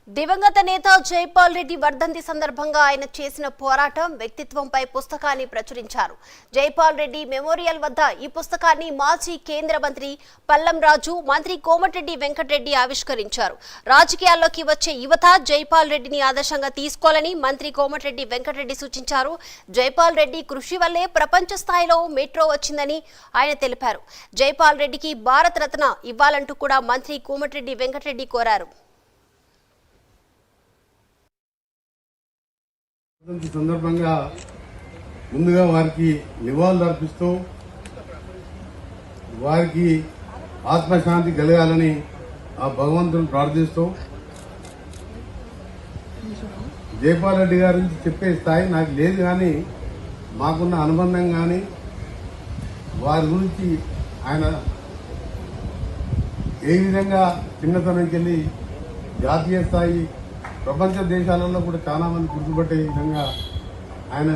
దివంగత నేత జైపాల్ రెడ్డి వర్ధంతి సందర్భంగా ఆయన చేసిన పోరాటం వ్యక్తిత్వంపై పుస్తకాన్ని ప్రచురించారు. జైపాల్ రెడ్డి మెమోరియల్ వద్ద ఈ పుస్తకాన్ని మాజీ కేంద్ర మంత్రి పల్లం రాజు, మంత్రి కోమటిరెడ్డి వెంకటరెడ్డి ఆవిష్కరించారు. రాజకీయాల్లోకి వచ్చే యువత జైపాల్ రెడ్డిని ఆదర్శంగా తీసుకోవాలని మంత్రి కోమటిరెడ్డి వెంకటరెడ్డి సూచించారు. జైపాల్ రెడ్డి కృషి వల్లే ప్రపంచ స్థాయిలో మెట్రో వచ్చిందని ఆయన తెలిపారు. జైపాల్ రెడ్డికి భారత రత్న ఇవ్వాలంటూ కూడా మంత్రి కోమటిరెడ్డి వెంకటరెడ్డి కోరారు. సందర్భంగా ముందుగా వారికి నివాళులు అర్పిస్తూ వారికి ఆత్మశాంతి కలగాలని ఆ భగవంతుని ప్రార్థిస్తూ, జైపాల్ రెడ్డి గారి నుంచి చెప్పే స్థాయి నాకు లేదు, కానీ మాకున్న అనుబంధం కానీ వారి గురించి ఆయన ఏ విధంగా చిన్నతనంకి వెళ్ళి జాతీయ స్థాయి ప్రపంచ దేశాలలో కూడా చాలా మంది గుర్తుపట్టే విధంగా ఆయన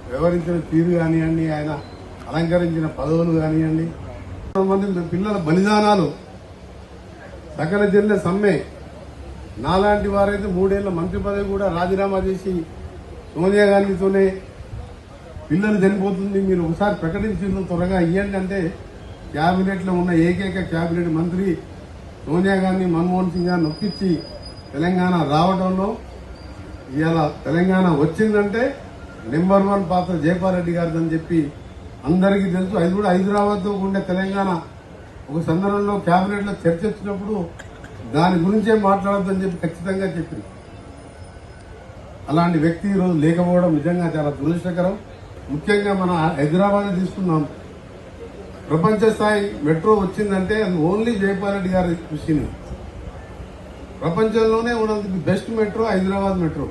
వ్యవహరించిన తీరు కానివ్వండి, ఆయన అలంకరించిన పదవులు కానివ్వండి, మంది పిల్లల బలిదానాలు, సకల జిల్లా సమ్మె, నాలాంటి వారైతే 3 ఏళ్ల మంత్రి పదవి కూడా రాజీనామా చేసి సోనియా గాంధీతోనే పిల్లలు చనిపోతుంది, మీరు ఒకసారి ప్రకటించిన త్వరగా ఇవ్వండి అంటే క్యాబినెట్లో ఉన్న ఏకైక క్యాబినెట్ మంత్రి సోనియా గాంధీ మన్మోహన్ సింగ్ గారిని ఒప్పించి తెలంగాణ రావడంలో ఇవాళ తెలంగాణ వచ్చిందంటే నెంబర్ 1 పాత్ర జైపాల్ రెడ్డి గారిదని చెప్పి అందరికీ తెలుసు. అది కూడా హైదరాబాద్తో ఉండే తెలంగాణ ఒక సందర్భంలో క్యాబినెట్లో చర్చ వచ్చినప్పుడు దాని గురించే మాట్లాడొద్దని చెప్పి ఖచ్చితంగా చెప్పింది. అలాంటి వ్యక్తి ఈరోజు లేకపోవడం నిజంగా చాలా దురదృష్టకరం. ముఖ్యంగా మన హైదరాబాద్ తీసుకున్నాం, ప్రపంచ స్థాయి మెట్రో వచ్చిందంటే అది ఓన్లీ జైపాల్ రెడ్డి గారి కృషిని. ప్రపంచంలోనే ఉన్నది బెస్ట్ మెట్రో హైదరాబాద్ మెట్రో.